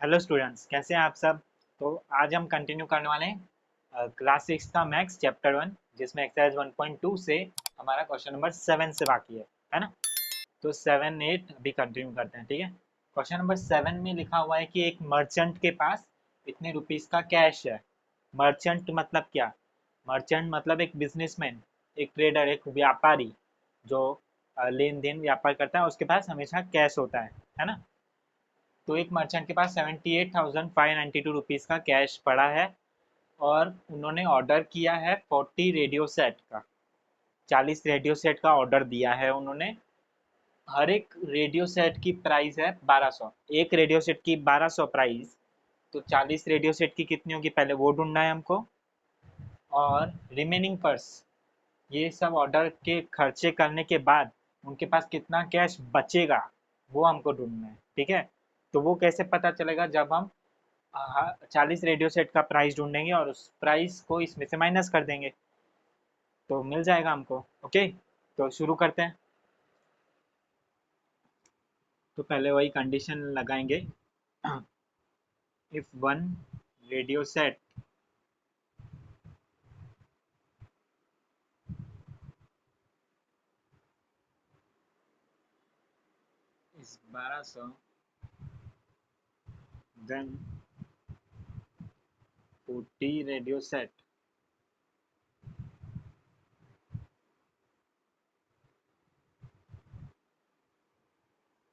Hello students, कैसे हैं आप सब। तो आज हम कंटिन्यू करने वाले हैं क्लास 6 का मैथ्स चैप्टर 1, जिसमें एक्सरसाइज 1.2 से हमारा क्वेश्चन नंबर 7 से बाकी है ना। तो 7 8 अभी कंटिन्यू करते हैं, ठीक है। क्वेश्चन नंबर 7 में लिखा हुआ है कि एक मर्चेंट के पास इतने रुपीस का कैश है। मर्चेंट मतलब क्या? मर्चेंट मतलब एक बिजनेसमैन, एक ट्रेडर, एक व्यापारी जो लेन देन व्यापार करता है, उसके पास हमेशा कैश होता है ना। तो एक मर्चेंट के पास 78,592 रुपीज़ का कैश पड़ा है और उन्होंने ऑर्डर किया है 40 रेडियो सेट का। 40 रेडियो सेट का ऑर्डर दिया है उन्होंने। हर एक रेडियो सेट की प्राइस है 1200। एक रेडियो सेट की 1200 प्राइस, तो 40 रेडियो सेट की कितनी होगी पहले वो ढूंढना है हमको। और रिमेनिंग पर्स, ये सब ऑर्डर के खर्चे करने के बाद उनके पास कितना कैश बचेगा वो हमको ढूंढना है, ठीक है। तो वो कैसे पता चलेगा? जब हम 40 रेडियो सेट का प्राइस ढूंढेंगे और उस प्राइस को इसमें से माइनस कर देंगे तो मिल जाएगा हमको। ओके, तो शुरू करते हैं। तो पहले वही कंडीशन लगाएंगे। If one radio set is 1200, then 40 radio set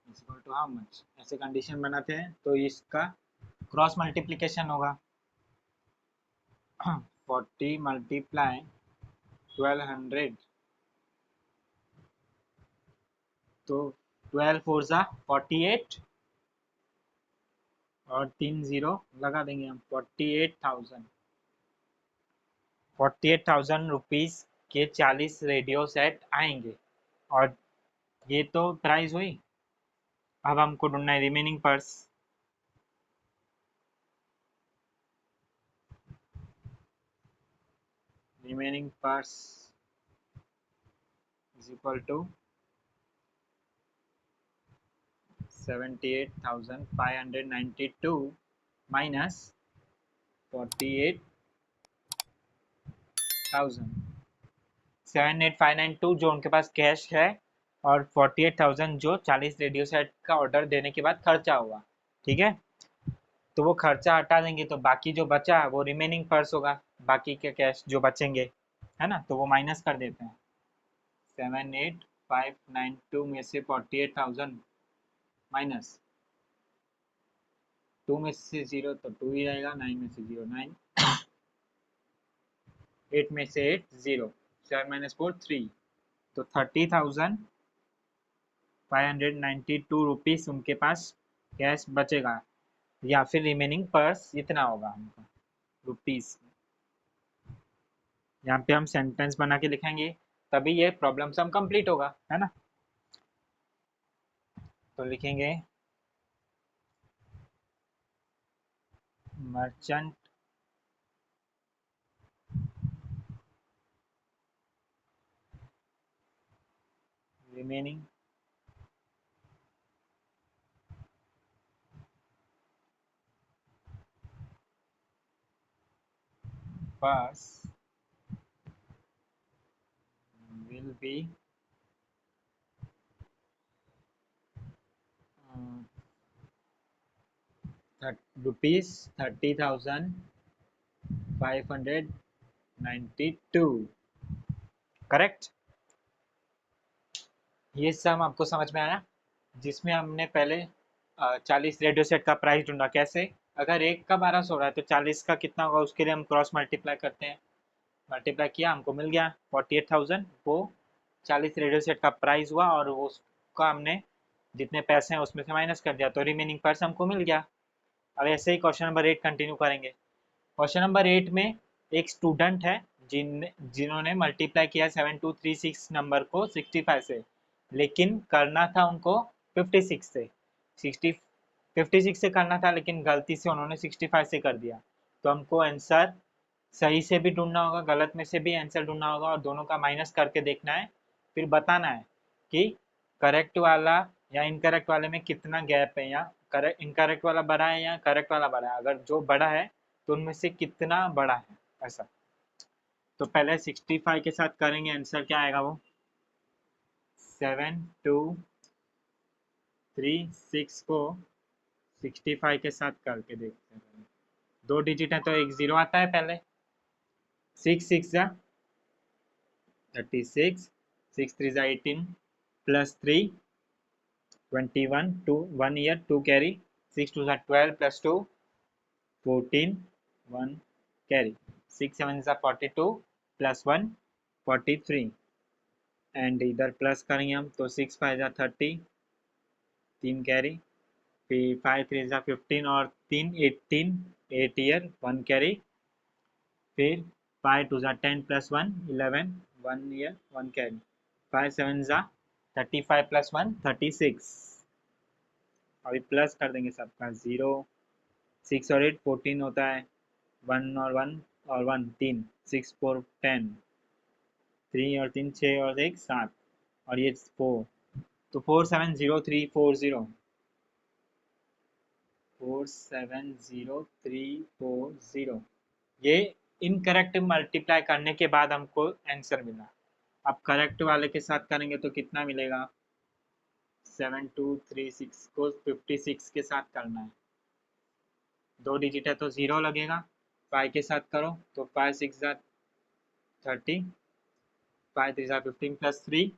is equal to how much. ऐसे कंडीशन बनाते हैं तो इसका क्रॉस मल्टीप्लिकेशन होगा। 40 मल्टीप्लाई 1200, तो 12 फोर ज़ा 48 और 3 जीरो लगा देंगे हम। 48,000 रुपीज़ के 40 रेडियो सेट आएंगे। और ये तो प्राइस हुई। अब हमको ढूंढना है remaining purse. Remaining purse is equal to 78,592 minus 48,000। 78,592 जो उनके पास कैश है और 48,000 जो 40 रेडियो सेट का ऑर्डर देने के बाद खर्चा हुआ, ठीक है। तो वो खर्चा हटा देंगे तो बाकी जो बचा वो रिमेनिंग पर्स होगा। बाकी के कैश जो बचेंगे, है ना, तो वो माइनस कर देते हैं। 78,592 में से 48,000 माइनस 2 में से 0 तो 2 ही रहेगा। 9 में से 0 9, 8 में से 8 0, 7 माइनस 4 3, तो 30,592 रुपीज़ उनके पास कैश बचेगा, या फिर रिमेनिंग पर्स इतना होगा हमको रुपीज़। यहाँ पे हम सेंटेंस बना के लिखेंगे तभी ये प्रॉब्लम सम कंप्लीट होगा, है ना। तो लिखेंगे merchant remaining purse will be rupees 30,592। Correct. ये सम आपको समझ में आया, जिसमें हमने पहले 40 रेडियो सेट का प्राइस ढूंढा। कैसे? अगर एक का 1200 हो रहा है तो 40 का कितना होगा उसके लिए हम क्रॉस मल्टीप्लाई करते हैं। मल्टीप्लाई किया, हमको मिल गया 48,000। वो 40 रेडियो सेट का प्राइस हुआ और उसका हमने जितने पैसे हैं उसमें से माइनस कर दिया तो रिमेनिंग पर्स हमको मिल गया। अब ऐसे ही क्वेश्चन नंबर 8 कंटिन्यू करेंगे। क्वेश्चन नंबर 8 में एक स्टूडेंट है जिन्होंने मल्टीप्लाई किया 7236 नंबर को 65 से, लेकिन करना था उनको 56 से। 56 से करना था लेकिन गलती से उन्होंने 65 से कर दिया। तो हमको आंसर सही से भी ढूंढना होगा, गलत में से भी आंसर ढूंढना होगा और दोनों का माइनस करके देखना है। फिर बताना है कि करेक्ट वाला या इनकरेक्ट वाले में कितना गैप है या करेक्ट इनकरेक्ट वाला बड़ा है या करेक्ट वाला बड़ा है, अगर जो बड़ा है तो उनमें से कितना बड़ा है, ऐसा। तो पहले 65 के साथ करेंगे, आंसर क्या आएगा वो 7236 को 65 के साथ करके देखते हैं। 2 डिजिट है तो एक जीरो आता है पहले, 6 6 36, 6 3 18 plus 3 21, 2 1 year 2 carry, 6 2 12 plus 2 14, 1 carry, 6 7 42 plus 1 43, and इधर प्लस करेंगे हम तो 6 5 30, 3 कैरी, फिर 5 3 15 और 3 18, 8 ईयर 1 कैरी, फिर 5 2 10 प्लस 1 11, 1 ईयर 1 कैरी, 5 7 35 प्लस 1 36, अभी प्लस कर देंगे सबका 0 6 और 8 14 होता है, 1 और 1 और 1 3 6 4 10, 3 और 3 6 और 1 7, और ये 4, तो 470340, 470340, ये इनकरेक्ट मल्टीप्लाई करने के बाद हमको आंसर मिला। अब करेक्ट वाले के साथ करेंगे तो कितना मिलेगा, 7236 को 56 के साथ करना है, 2 डिजिट है तो 0 लगेगा, 5 के साथ करो तो 5 6 30, 5 3 15 plus 3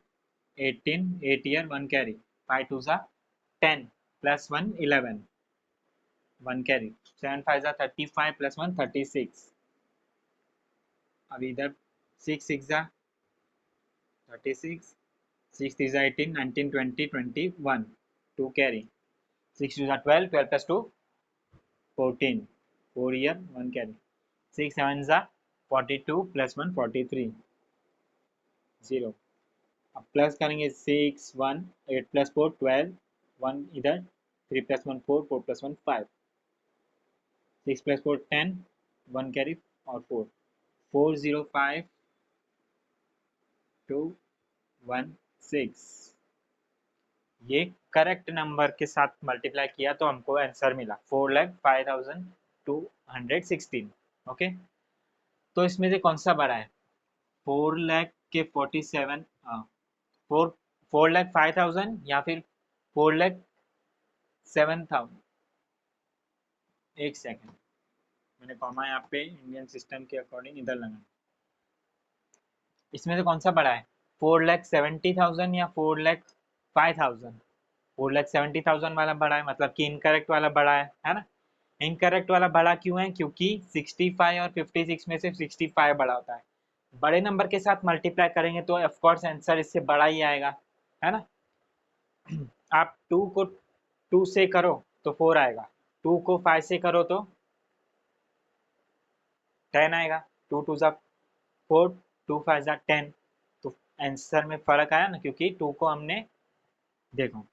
18, 8 year 1 carry, 5 2 10 plus 1 11, 1 carry, 7 5 35 plus 1 36, अब इधर 6 6 36, 6 3 18 19 20 21, 2 carry, 6 2 12 12 plus 2 14, 4 year 1 carry, 6 7 42 plus 1 43, 0। अब प्लस करेंगे 6 1 8 प्लस 4 12, 1 इधर 3 प्लस 1 4 4 प्लस 1 5, 6 प्लस 4 10, 1 कैरी और 4, 405 2 1 6, ये करेक्ट नंबर के साथ मल्टीप्लाई किया तो हमको आंसर मिला 4,05,216। ओके, तो इसमें से कौन सा बड़ा है, 4 लाख के 47, 4 लाख 5,000 या फिर 4 लाख 7,000। एक सेकेंड, मैंने कॉमा यहाँ पे इंडियन सिस्टम के अकॉर्डिंग इधर लगा, इसमें से कौन सा बड़ा है, 4,70,000 या 4,05,000। 4,70,000 वाला बड़ा है, मतलब कि इनकरेक्ट वाला बड़ा है ना। इनकरेक्ट वाला बड़ा क्यों है, क्योंकि 65 और 56 में से 65 बड़ा होता है, बड़े नंबर के साथ मल्टीप्लाई करेंगे तो ऑफकोर्स आंसर इससे बड़ा ही आएगा, है ना। आप 2 को 2 से करो तो 4 आएगा, 2 को 5 से करो तो 10 आएगा, 2 2 जा 4, 2 5 जा 10, तो आंसर में फर्क आया ना, क्योंकि 2 को हमने, देखो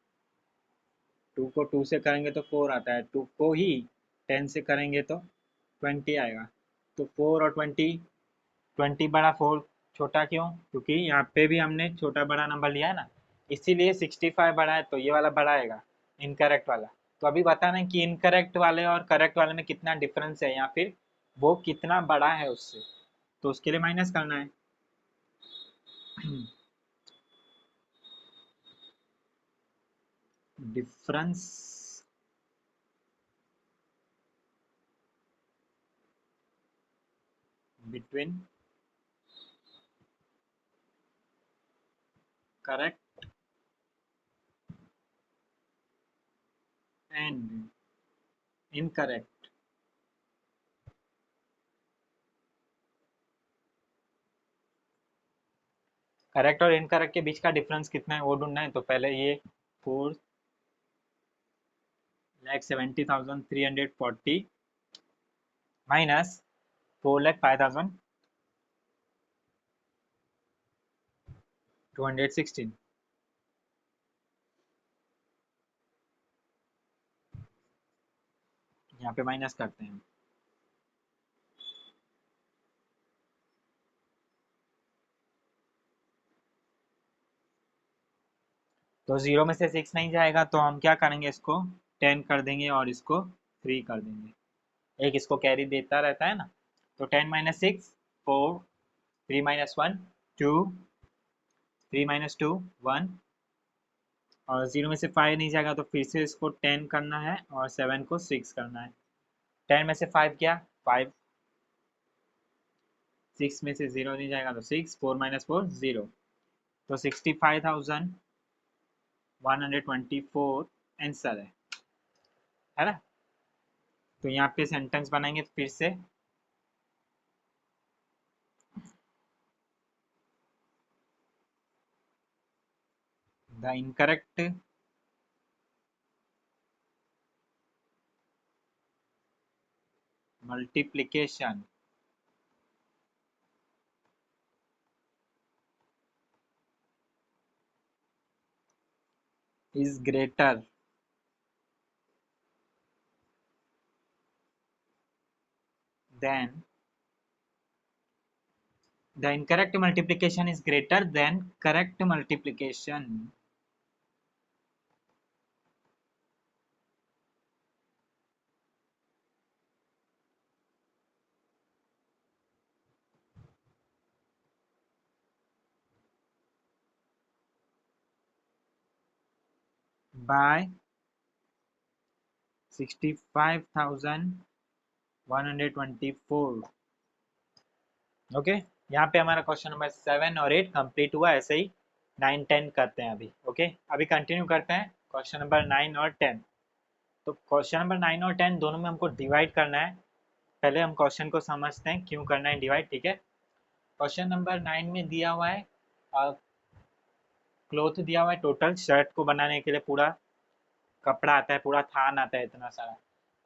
2 को 2 से करेंगे तो 4 आता है, 2 को ही 10 से करेंगे तो 20 आएगा, तो 4 और 20, 20 बड़ा 4 छोटा, क्यों, क्योंकि यहाँ पे भी हमने छोटा बड़ा नंबर लिया है ना, इसीलिए 65 बड़ा है तो ये वाला बड़ा आएगा, इनकरेक्ट वाला। तो अभी बताना है कि इनकरेक्ट वाले और करेक्ट वाले में कितना डिफरेंस है या फिर वो कितना बड़ा है उससे, तो उसके लिए माइनस करना है। Difference between correct and incorrect, correct और इनकरेक्ट के बीच का डिफरेंस कितना है वो ढूंढना है, तो पहले ये 4,70,340 माइनस 4,05,216, यहाँ पे माइनस करते हैं। तो 0 में से 6 नहीं जाएगा तो हम क्या करेंगे इसको, 10 कर देंगे और इसको 3 कर देंगे, एक इसको कैरी देता रहता है ना। तो 10 माइनस 6 4, 3 माइनस 1 2, 3 माइनस 2 1, और 0 में से 5 नहीं जाएगा तो फिर से इसको 10 करना है और 7 को 6 करना है। 10 में से 5 क्या 5, 6 में से 0 नहीं जाएगा तो 6, 4 माइनस 4 0, तो 65,124 आंसर है ना। तो यहाँ पे सेंटेंस बनाएंगे फिर से, the incorrect multiplication is greater than the incorrect multiplication is greater than correct multiplication by 65,124। Okay, यहाँ पे हमारा क्वेश्चन नंबर 7 और 8 कंप्लीट हुआ। ऐसे ही 9 10 करते हैं अभी। ओके, अभी कंटिन्यू करते हैं क्वेश्चन नंबर 9 और 10। तो क्वेश्चन नंबर 9 और 10 दोनों में हमको डिवाइड करना है। पहले हम क्वेश्चन को समझते हैं क्यों करना है डिवाइड, ठीक है। क्वेश्चन नंबर 9 में दिया हुआ है क्लोथ दिया हुआ है टोटल, शर्ट को बनाने के लिए पूरा कपड़ा आता है, पूरा थान आता है इतना सारा।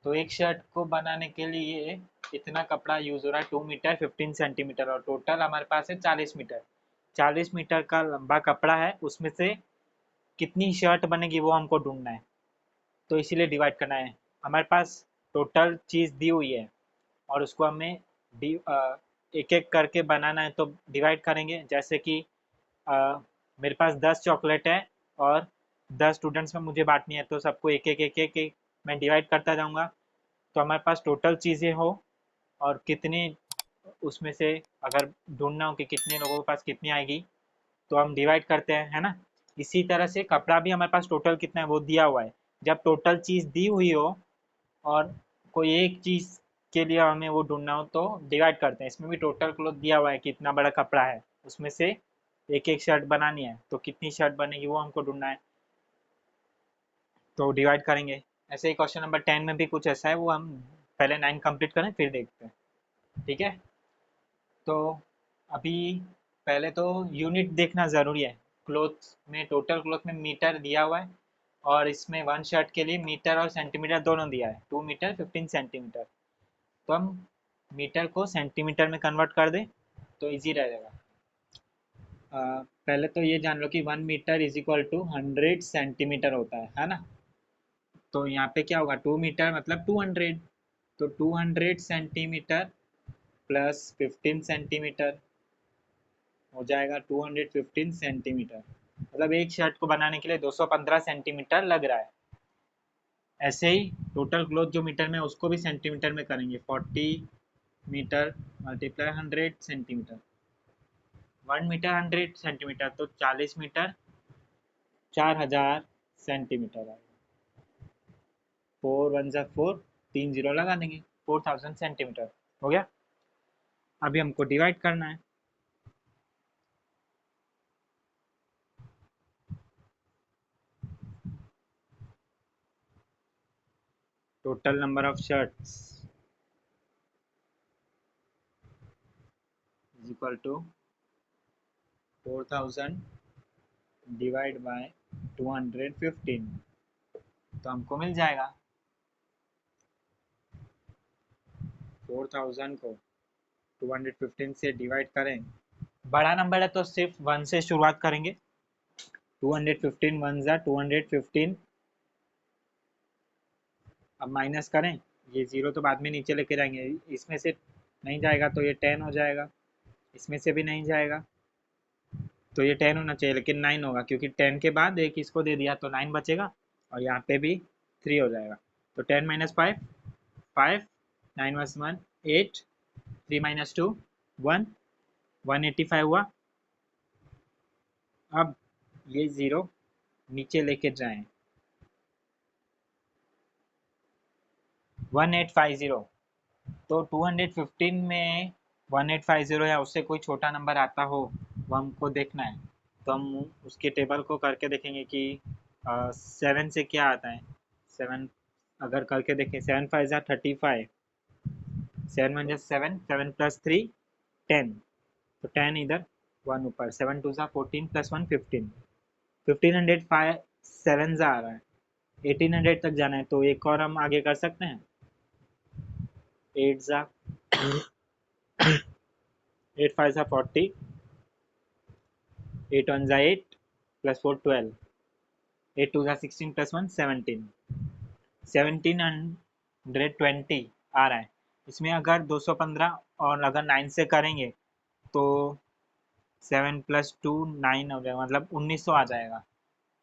तो एक शर्ट को बनाने के लिए इतना कपड़ा यूज़ हो रहा है 2 मीटर 15 सेंटीमीटर, और टोटल हमारे पास है 40 मीटर। 40 मीटर का लंबा कपड़ा है, उसमें से कितनी शर्ट बनेगी वो हमको ढूंढना है। तो इसीलिए डिवाइड करना है। हमारे पास टोटल चीज़ दी हुई है और उसको हमें एक एक करके बनाना है, तो डिवाइड करेंगे। जैसे कि मेरे पास 10 चॉकलेट है और 10 स्टूडेंट्स में मुझे बांटनी है, तो सबको एक एक एक एक एक मैं डिवाइड करता जाऊंगा। तो हमारे पास टोटल चीज़ें हो और कितनी उसमें से अगर ढूंढना हो कि कितने लोगों के पास कितनी आएगी, तो हम डिवाइड करते हैं, है ना। इसी तरह से कपड़ा भी हमारे पास टोटल कितना है वो दिया हुआ है। जब टोटल चीज़ दी हुई हो और कोई एक चीज़ के लिए हमें वो ढूंढना हो तो डिवाइड करते हैं। इसमें भी टोटल क्लोथ दिया हुआ है कि इतना बड़ा कपड़ा है, उसमें से एक एक शर्ट बनानी है, तो कितनी शर्ट बनेगी वो हमको ढूंढना है, तो डिवाइड करेंगे। ऐसे ही क्वेश्चन नंबर 10 में भी कुछ ऐसा है, वो हम पहले 9 कंप्लीट करें फिर देखते हैं, ठीक है। तो अभी पहले तो यूनिट देखना ज़रूरी है। क्लोथ में, टोटल क्लोथ में मीटर दिया हुआ है और इसमें वन शर्ट के लिए मीटर और सेंटीमीटर दोनों दिया है, 2 मीटर 15 सेंटीमीटर। तो हम मीटर को सेंटीमीटर में कन्वर्ट कर दें तो इजी रहेगा। पहले तो ये जान लो कि 1 metre is equal to 100 centimetre होता है ना। तो यहाँ पे क्या होगा, 2 मीटर मतलब 200, तो 200 सेंटीमीटर प्लस 15 सेंटीमीटर हो जाएगा 215 सेंटीमीटर। मतलब एक शर्ट को बनाने के लिए 215 सेंटीमीटर लग रहा है। ऐसे ही टोटल क्लोथ जो मीटर में उसको भी सेंटीमीटर में करेंगे, 40 metre multiply 100 centimetre. 1 metre 100 centimetre तो 40 मीटर 4000 सेंटीमीटर आएगा। 4 1 4, 3 जीरो लगा देंगे, 4000 सेंटीमीटर हो गया। अभी हमको डिवाइड करना है। Total number of shirts is equal to 4000 divide by 215, तो हमको मिल जाएगा 4000 को 215 से डिवाइड करें। बड़ा नंबर है तो सिर्फ 1 से शुरुआत करेंगे। 215 1 जा 215, अब माइनस करें, ये ज़ीरो तो बाद में नीचे लेके जाएंगे, इसमें से नहीं जाएगा तो ये 10 हो जाएगा, इसमें से भी नहीं जाएगा तो ये 10 होना चाहिए, लेकिन 9 होगा क्योंकि 10 के बाद एक इसको दे दिया तो 9 बचेगा, और यहाँ पे भी 3 हो जाएगा। तो 10 माइनस 5 5, 9 माइनस 1 8, 3 माइनस 2 1, 185 हुआ। अब ये 0 नीचे लेके जाएं, 1850। तो 215 में 1850 या उससे कोई छोटा नंबर आता हो वो हमको देखना है। तो हम उसके टेबल को करके देखेंगे कि 7 से क्या आता है। 7 अगर करके देखें, 7 5 जा 35, 7 1 जा 7, 7 प्लस 3 10, तो 10 इधर 1 ऊपर, 7 2 जा 14 प्लस 1 15, 1505 7 जा आ रहा है, 1800 तक जाना है। तो एक और हम आगे कर सकते हैं, 8 जा 8 5 जा 40, 8 1 जा 8 प्लस 4 12, 8 2 जा 16 प्लस 1 17, 1720 आ रहा है। इसमें अगर 215 और अगर 9 से करेंगे तो 7 प्लस 2 9 हो जाएगा, मतलब 1900 आ जाएगा।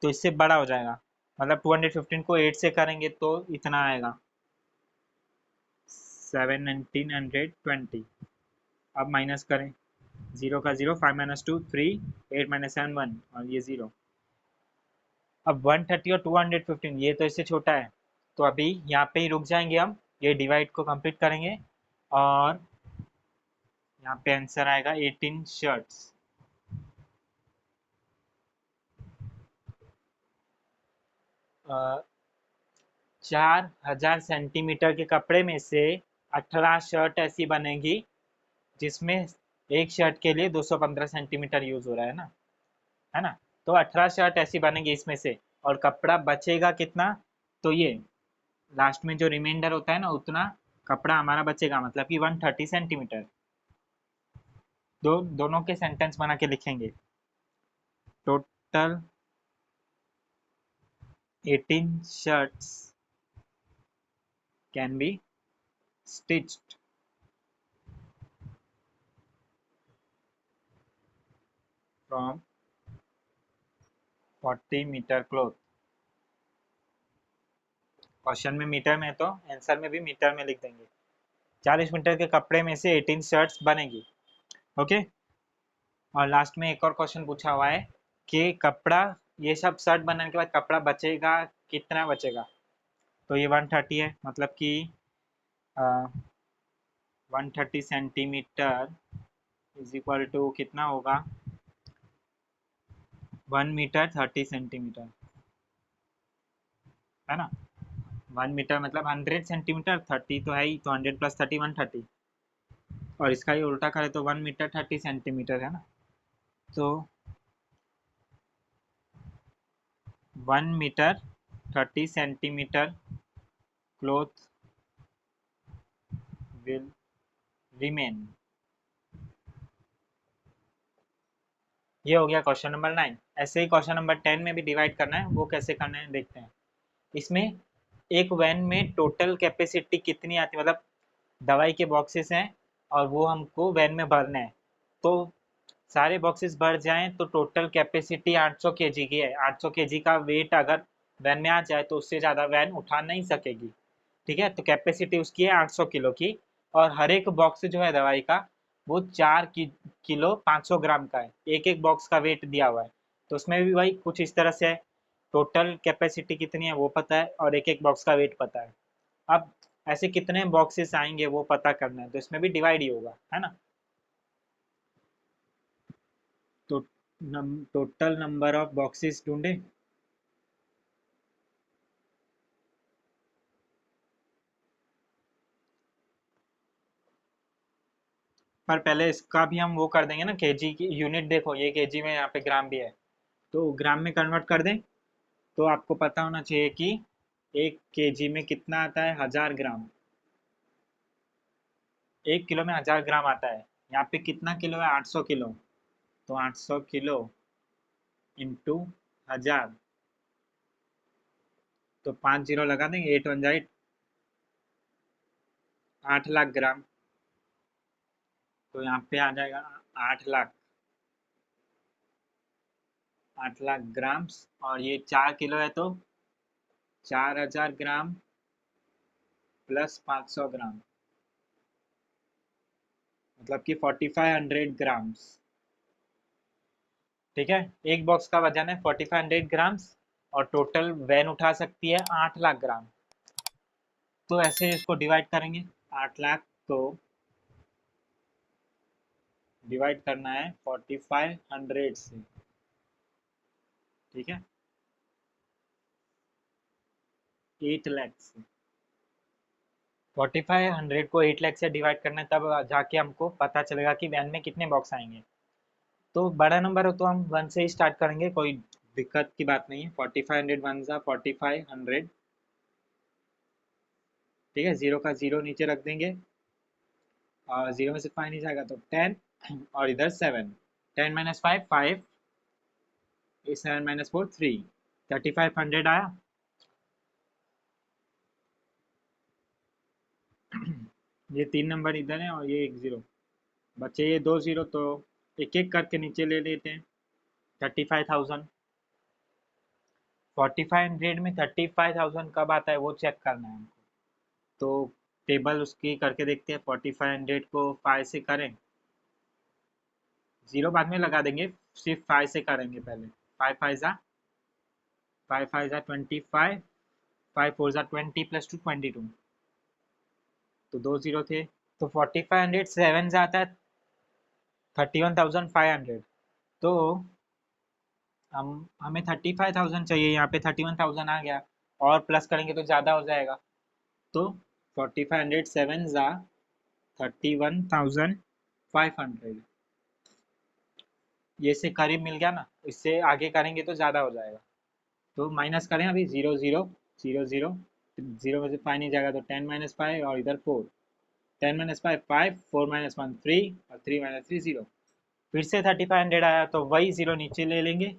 तो इससे बड़ा हो जाएगा, मतलब 215 को 8 से करेंगे तो इतना आएगा 1720। अब माइनस करें, 0 का 0, 5 माइनस 2 3, 8 माइनस 7 1 और ये 0। अब 130 और 215 ये तो इससे छोटा है, तो अभी यहाँ पे ही रुक जाएंगे हम, ये डिवाइड को कंप्लीट करेंगे और यहाँ पे आंसर आएगा 18 शर्ट्स। 4000 सेंटीमीटर के कपड़े में से 18 शर्ट ऐसी बनेगी जिसमें एक शर्ट के लिए 215 सेंटीमीटर यूज हो रहा है ना। तो 18 शर्ट ऐसी बनेगी इसमें से, और कपड़ा बचेगा कितना, तो ये लास्ट में जो रिमाइंडर होता है ना उतना कपड़ा हमारा बचेगा, मतलब कि 130 सेंटीमीटर। दोनों के सेंटेंस बना के लिखेंगे। Total 18 shirts can be stitched from 40 metre cloth. Question में मीटर में, तो आंसर में भी मीटर में लिख देंगे। 40 मीटर के कपड़े में से 18 शर्ट्स बनेगी। ओके। और लास्ट में एक और क्वेश्चन पूछा हुआ है कि कपड़ा, ये सब शर्ट बनाने के बाद कपड़ा बचेगा कितना बचेगा। तो ये 130 है, मतलब कि 130 सेंटीमीटर इज इक्वल टू कितना होगा, 1 मीटर 30 सेंटीमीटर, है ना। 1 मीटर मतलब 100 सेंटीमीटर, 30 तो है ही, तो 100 प्लस 30 130, और इसका ही उल्टा करें तो 1 मीटर 30 सेंटीमीटर, है ना। तो 1 metre 30 centimetre cloth will remain. ये हो गया क्वेश्चन नंबर 9। ऐसे ही क्वेश्चन नंबर 10 में भी डिवाइड करना है, वो कैसे करना है देखते हैं। इसमें एक वैन में टोटल कैपेसिटी कितनी आती है, मतलब दवाई के बॉक्सेस हैं और वो हमको वैन में भरने हैं। तो सारे बॉक्सेस भर जाएं तो टोटल कैपेसिटी 800 केजी की है। 800 केजी का वेट अगर वैन में आ जाए तो उससे ज़्यादा वैन उठा नहीं सकेगी। ठीक है, तो कैपेसिटी उसकी है 800 किलो की, और हर एक बॉक्स जो है दवाई का वो 4 किलो 500 ग्राम का है। एक एक बॉक्स का वेट दिया हुआ है, तो उसमें भी वही कुछ इस तरह से है। टोटल कैपेसिटी कितनी है वो पता है और एक एक बॉक्स का वेट पता है। अब ऐसे कितने बॉक्सेस आएंगे वो पता करना है, तो इसमें भी डिवाइड ही होगा, है ना। तो टोटल नंबर ऑफ बॉक्सेस ढूंढे। पर पहले इसका भी हम वो कर देंगे ना, केजी की यूनिट। देखो ये केजी में, यहाँ पे ग्राम भी है, तो ग्राम में कन्वर्ट कर दें। तो आपको पता होना चाहिए कि 1 केजी में कितना आता है, 1000 ग्राम। 1 किलो में 1000 ग्राम आता है। यहाँ पे कितना किलो है, 800 किलो। तो 800 किलो इंटू 1000, तो 5 जीरो लगा देंगे, 8 1 8, 8 लाख ग्राम। तो यहाँ पे आ जाएगा 8 लाख, 8 लाख ग्राम्स। और ये 4 किलो है तो 4000 ग्राम प्लस 500 ग्राम, मतलब कि 4500 ग्राम्स। ठीक है, एक बॉक्स का वजन है 4500 ग्राम्स और टोटल वैन उठा सकती है 8 लाख ग्राम। तो ऐसे इसको डिवाइड करेंगे, 8 लाख को डिवाइड करना है 4500 से। ठीक है, 8 लाख से 4500 को 8 लाख से डिवाइड करना है, तब जाके हमको पता चलेगा कि वैन में कितने बॉक्स आएंगे। तो बड़ा नंबर हो तो हम 1 से ही स्टार्ट करेंगे, कोई दिक्कत की बात नहीं है। 4500 वन जा 4500। ठीक है, जीरो का जीरो नीचे रख देंगे और जीरो में से 5 नहीं जाएगा तो 10 और इधर 7। 10 माइनस 5 5, 7 माइनस 4 3, 3500 आया। ये 3 नंबर इधर है और ये एक जीरो बचे, ये 2 जीरो, तो एक एक करके नीचे ले लेते हैं। 35,000, 4500 में 35,000 कब आता है वो चेक करना है हमको। तो टेबल उसकी करके देखते हैं। 4500 को 5 से करें, जीरो बाद में लगा देंगे, सिर्फ 5 से करेंगे पहले। 5 5 जा 5 5 जा 25, 5 4 जा 20 प्लस 2 22, तो 2 जीरो थे। तो 4500 7 से आता है 31,500। तो हम हमें 35,000 चाहिए, यहाँ पे 31,000 आ गया, और प्लस करेंगे तो ज़्यादा हो जाएगा। तो 4500 7 जा 31,500, ये से करीब मिल गया ना, इससे आगे करेंगे तो ज़्यादा हो जाएगा। तो माइनस करें अभी, zero zero zero zero, zero में से 5 नहीं जाएगा तो 10 माइनस 5 और इधर 4। 10 माइनस 5 5, 4 माइनस 1 3 और 3 माइनस 3 0। फिर से 3500 आया तो वही जीरो नीचे ले लेंगे,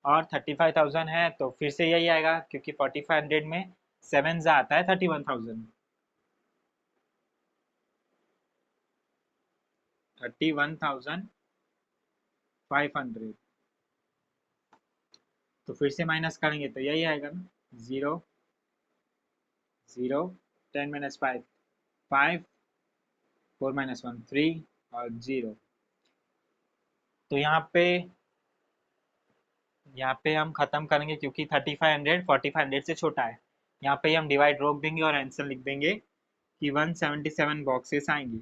और 35,000 है तो फिर से यही आएगा, क्योंकि 4500 में 7 जा आता है 31,000। 31,500, तो फिर से माइनस करेंगे तो यही आएगा ना, जीरो जीरो, 10 माइनस 5 5, 4 माइनस 1 3 और जीरो। तो यहाँ पे हम खत्म करेंगे, क्योंकि 3500 4500 से छोटा है। यहाँ पे हम डिवाइड रोक देंगे और आंसर लिख देंगे कि 177 बॉक्सेस आएंगी।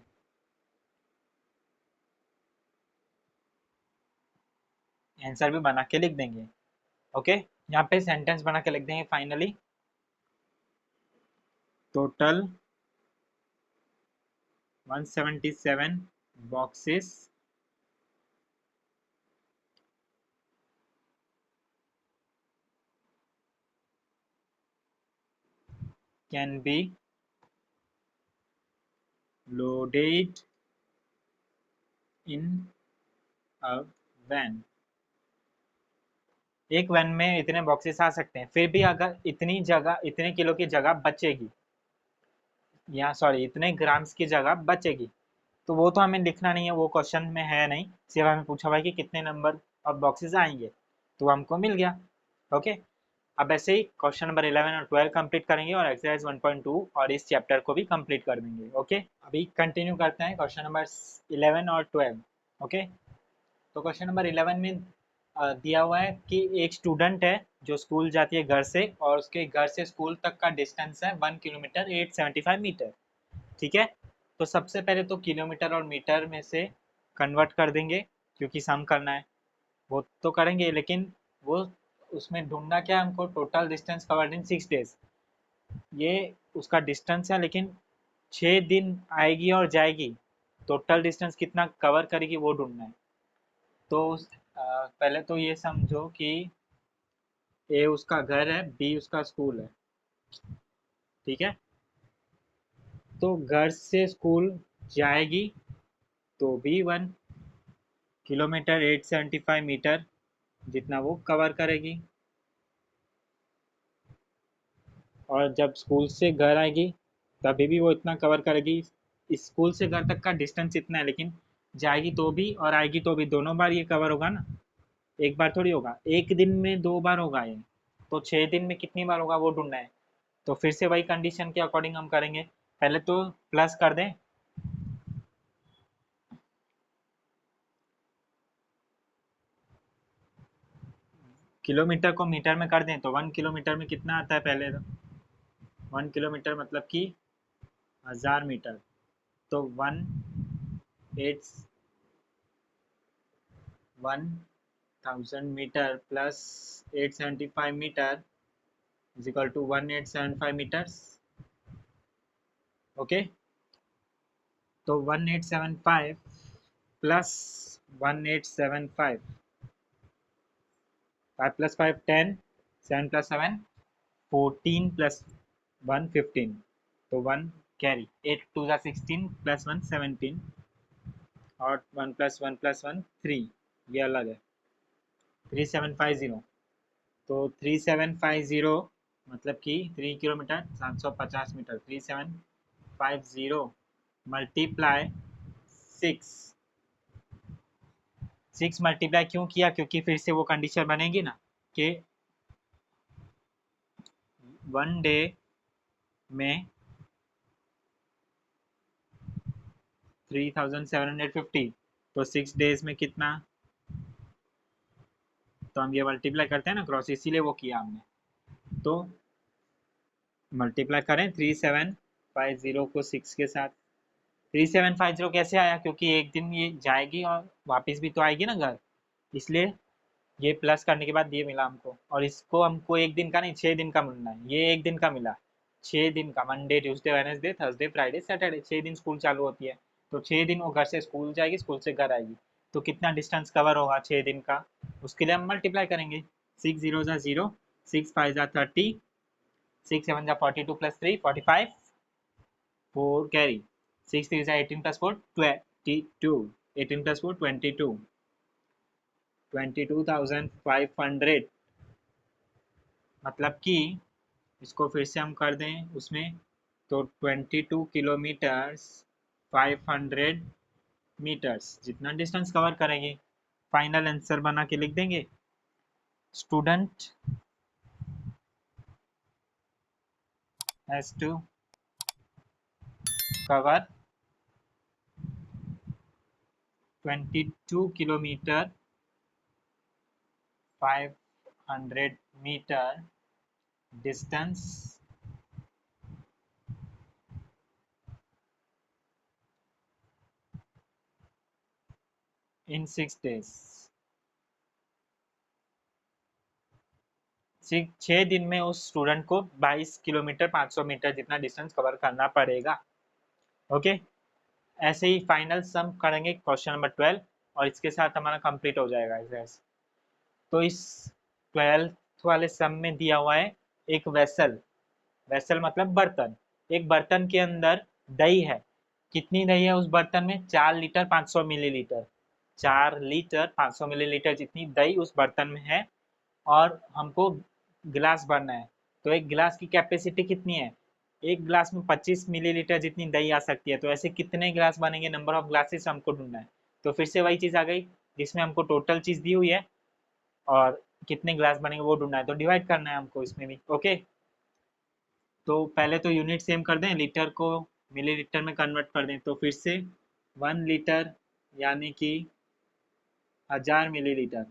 आंसर भी बना के लिख देंगे। ओके, यहाँ पे सेंटेंस बना के लिख देंगे, finally total 177 boxes can be loaded in a van। एक वैन में इतने बॉक्सेस आ सकते हैं, फिर भी अगर इतनी जगह, इतने किलो की जगह बचेगी, या सॉरी इतने ग्राम्स की जगह बचेगी, तो वो तो हमें लिखना नहीं है, वो क्वेश्चन में है नहीं। सिर्फ हमें पूछा हुआ है कि कितने नंबर ऑफ बॉक्सेस आएंगे, तो हमको मिल गया। ओके, अब ऐसे ही क्वेश्चन नंबर 11 और 12 कंप्लीट करेंगे और एक्सरसाइज 1.2 और इस चैप्टर को भी कंप्लीट कर देंगे। ओके, अभी कंटिन्यू करते हैं क्वेश्चन नंबर 11 और 12। ओके, तो क्वेश्चन नंबर 11 में दिया हुआ है कि एक स्टूडेंट है जो स्कूल जाती है घर से, और उसके घर से स्कूल तक का डिस्टेंस है 1 किलोमीटर 875 मीटर। ठीक है, तो सबसे पहले तो किलोमीटर और मीटर में से कन्वर्ट कर देंगे, क्योंकि सम करना है। वो तो करेंगे, लेकिन वो उसमें ढूंढना क्या है हमको, total distance covered in 6 days. ये उसका डिस्टेंस है, लेकिन 6 दिन आएगी और जाएगी, टोटल डिस्टेंस कितना कवर करेगी वो ढूंढना है। तो पहले तो ये समझो कि ए उसका घर है, बी उसका स्कूल है। ठीक है, तो घर से स्कूल जाएगी तो भी 1 किलोमीटर 875 मीटर जितना वो कवर करेगी, और जब स्कूल से घर आएगी तभी भी वो इतना कवर करेगी। स्कूल से घर तक का डिस्टेंस इतना है, लेकिन जाएगी तो भी और आएगी तो भी दोनों बार ये कवर होगा ना, एक बार थोड़ी होगा, एक दिन में 2 बार होगा ये। तो 6 दिन में कितनी बार होगा वो ढूंढना है। तो फिर से वही कंडीशन के अकॉर्डिंग हम करेंगे। पहले तो प्लस कर दें, किलोमीटर को मीटर में कर दें तो 1 किलोमीटर में कितना आता है पहले तो 1 किलोमीटर मतलब कि 1000 मीटर। तो 1000 metre plus 875 metre is equal to 1875 metres. Okay, तो 1875 प्लस 1875, 5 प्लस 5 10, 7 प्लस 7 14 प्लस 1 15, तो 1 कैरी, 8 2 जा 16 प्लस 1 17 और 1 प्लस 1 3, ये अलग है 3750। तो 3750 मतलब कि 3 किलोमीटर 750 मीटर, 3750 मल्टीप्लाई 6। 6 मल्टीप्लाई क्यों किया, क्योंकि फिर से वो कंडीशन बनेगी ना कि 1 डे में 3750, तो 6 डेज में कितना, तो हम ये मल्टीप्लाई करते हैं ना क्रॉस, इसीलिए वो किया हमने। तो मल्टीप्लाई करें 3750 को 6 के साथ। 3750 कैसे आया, क्योंकि एक दिन ये जाएगी और वापस भी तो आएगी ना घर, इसलिए ये प्लस करने के बाद ये मिला हमको। और इसको हमको एक दिन का नहीं 6 दिन का मिलना है, ये एक दिन का मिला 6 दिन का, Monday Tuesday Wednesday Thursday Friday Saturday, 6 दिन स्कूल चालू होती है। तो 6 दिन वो घर से स्कूल जाएगी, स्कूल से घर आएगी, तो कितना डिस्टेंस कवर होगा 6 दिन का, उसके लिए हम मल्टीप्लाई करेंगे। 6 जीरो ज़ा 0, 6 5 ज़ा 30, 6 7 ज़ा 42 प्लस 3 45, 4 कैरी, 6 3 ज़ा 18 प्लस 4 22, 18 प्लस 4 22, 22,500। मतलब कि इसको फिर से हम कर दें उसमें, तो 22 किलोमीटर्स 500 मीटर्स जितना डिस्टेंस कवर करेंगे। फाइनल आंसर बना के लिख देंगे, student has to cover 22 kilometre 500 metre distance in 6 days. 6 दिन में उस स्टूडेंट को 22 किलोमीटर 500 मीटर जितना डिस्टेंस कवर करना पड़ेगा। ओके, ऐसे ही फाइनल सम करेंगे क्वेश्चन नंबर 12 और इसके साथ हमारा कंप्लीट हो जाएगा एक्सरसाइज। तो इस 12th वाले सम में दिया हुआ है एक वेसल, वेसल मतलब बर्तन, एक बर्तन के अंदर दही है। कितनी दही है उस बर्तन में, 4 लीटर 500 मिलीलीटर, 4 लीटर 500 मिलीलीटर जितनी दही उस बर्तन में है। और हमको गिलास भरना है, तो एक गिलास की कैपेसिटी कितनी है, एक गिलास में 25 मिलीलीटर जितनी दही आ सकती है। तो ऐसे कितने गिलास बनेंगे, नंबर ऑफ ग्लासेस हमको ढूंढना है। तो फिर से वही चीज़ आ गई जिसमें हमको टोटल चीज़ दी हुई है और कितने ग्लास बनेंगे वो ढूंढना है, तो डिवाइड करना है हमको इसमें भी। ओके, तो पहले तो यूनिट सेम कर दें, लीटर को मिलीलीटर में कन्वर्ट कर दें। तो फिर से 1 लीटर यानी कि 1000 मिलीलीटर।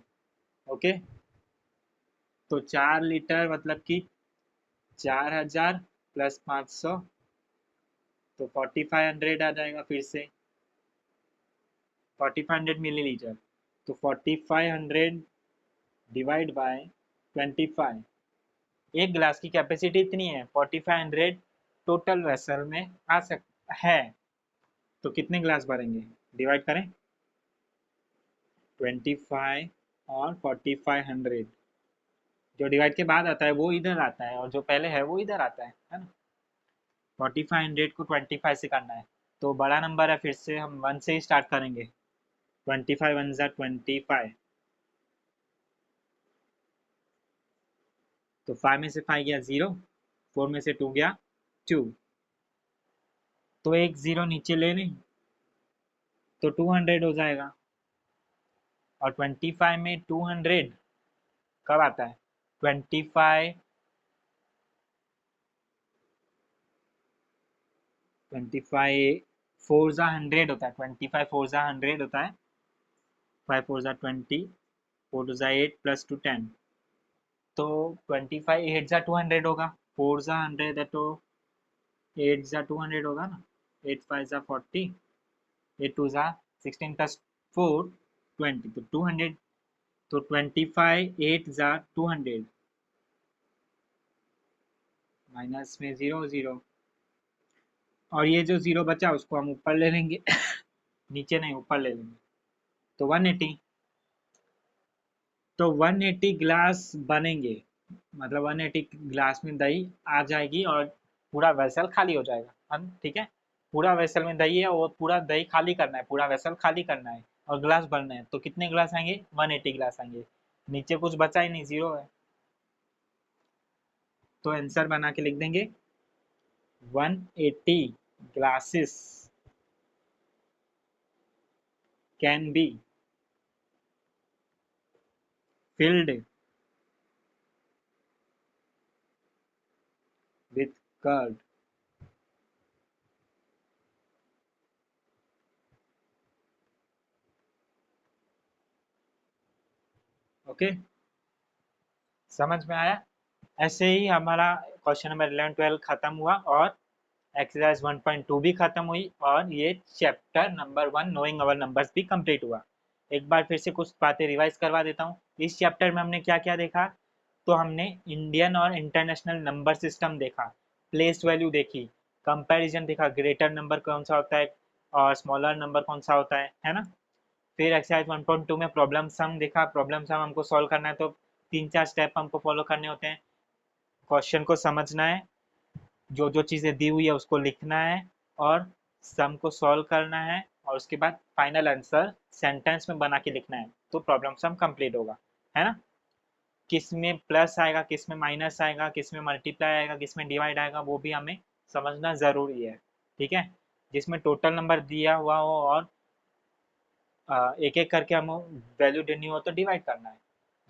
ओके, तो 4 लीटर मतलब कि 4000 प्लस 500, तो 4500 आ जाएगा। फिर से 4500 मिलीलीटर, तो 4500 डिवाइड बाय 25, एक गिलास की कैपेसिटी इतनी है, 4500 टोटल वेसल में आ सक है। तो कितने गिलास भरेंगे, डिवाइड करें 25 और 4500, जो डिवाइड के बाद आता है वो इधर आता है और जो पहले है वो इधर आता है ना। 4500 को 25 से करना है, तो बड़ा नंबर है, फिर से हम 1 से ही स्टार्ट करेंगे। 25 1 ज़ा 25, तो 5 में से 5 गया 0, 4 में से 2 गया 2, तो एक 0 नीचे ले लें तो 200 हो जाएगा। और 25 में 200 कब आता है, 25 4 जा 100 होता है, 25 4 जा 100 होता है, 5 4 जा 20, 4 2 जा 8 प्लस 2 10, तो 25 8 जा 200 होगा, 4 जा 100 है तो 8 जा 200 होगा ना, 8 5 जा 40, 8 2 जा 16 प्लस 4 20, तो 200, तो 25 8 जा 200 माइनस में 0 0, और ये जो 0 बचा उसको हम ऊपर ले लेंगे नीचे नहीं ऊपर ले लेंगे, तो 180, तो 180 ग्लास बनेंगे, मतलब 180 ग्लास में दही आ जाएगी और पूरा वेसल खाली हो जाएगा। हम ठीक है, पूरा वेसल में दही है और पूरा दही खाली करना है, पूरा वेसल खाली करना है और ग्लास भरना है, तो कितने ग्लास आएंगे? 180 ग्लास आएंगे। नीचे कुछ बचा ही नहीं, 0 है, तो आंसर बना के लिख देंगे 180 glasses can be filled with curd। Okay, समझ में आया? ऐसे ही हमारा क्वेश्चन नंबर 11 12 खत्म हुआ और एक्सरसाइज 1.2 भी खत्म हुई और ये चैप्टर नंबर 1 नोइंग अवर नंबर्स भी कंप्लीट हुआ। एक बार फिर से कुछ बातें रिवाइज करवा देता हूँ। इस चैप्टर में हमने क्या क्या देखा? तो हमने इंडियन और इंटरनेशनल नंबर सिस्टम देखा, प्लेस वैल्यू देखी, कंपैरिजन देखा, ग्रेटर नंबर कौन सा होता है और स्मॉलर नंबर कौन सा होता है ना। फिर एक्सरसाइज 1.2 में प्रॉब्लम सम देखा, प्रॉब्लम सम हमको सॉल्व करना है तो 3 4 स्टेप हमको फॉलो करने होते हैं। क्वेश्चन को समझना है, जो जो चीज़ें दी हुई है उसको लिखना है और सम को सॉल्व करना है और उसके बाद फाइनल आंसर सेंटेंस में बना के लिखना है, तो प्रॉब्लम सम कंप्लीट होगा, है ना। किस में प्लस आएगा, किस में माइनस आएगा, किस में मल्टीप्लाई आएगा, किस में डिवाइड आएगा, वो भी हमें समझना ज़रूरी है, ठीक है। जिसमें टोटल नंबर दिया हुआ हो और एक एक करके हम वैल्यू देनी हो तो डिवाइड करना है,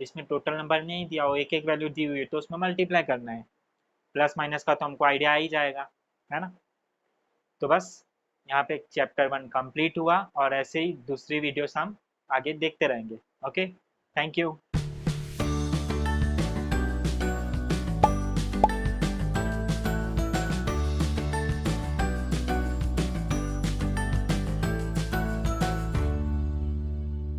जिसमें टोटल नंबर नहीं दिया हो एक एक वैल्यू दी हुई है तो उसमें मल्टीप्लाई करना है, प्लस माइनस का तो हमको आइडिया आ ही जाएगा, है ना। तो बस यहाँ पे चैप्टर 1 कंप्लीट हुआ और ऐसे ही दूसरी वीडियोस हम आगे देखते रहेंगे। Okay, thank you.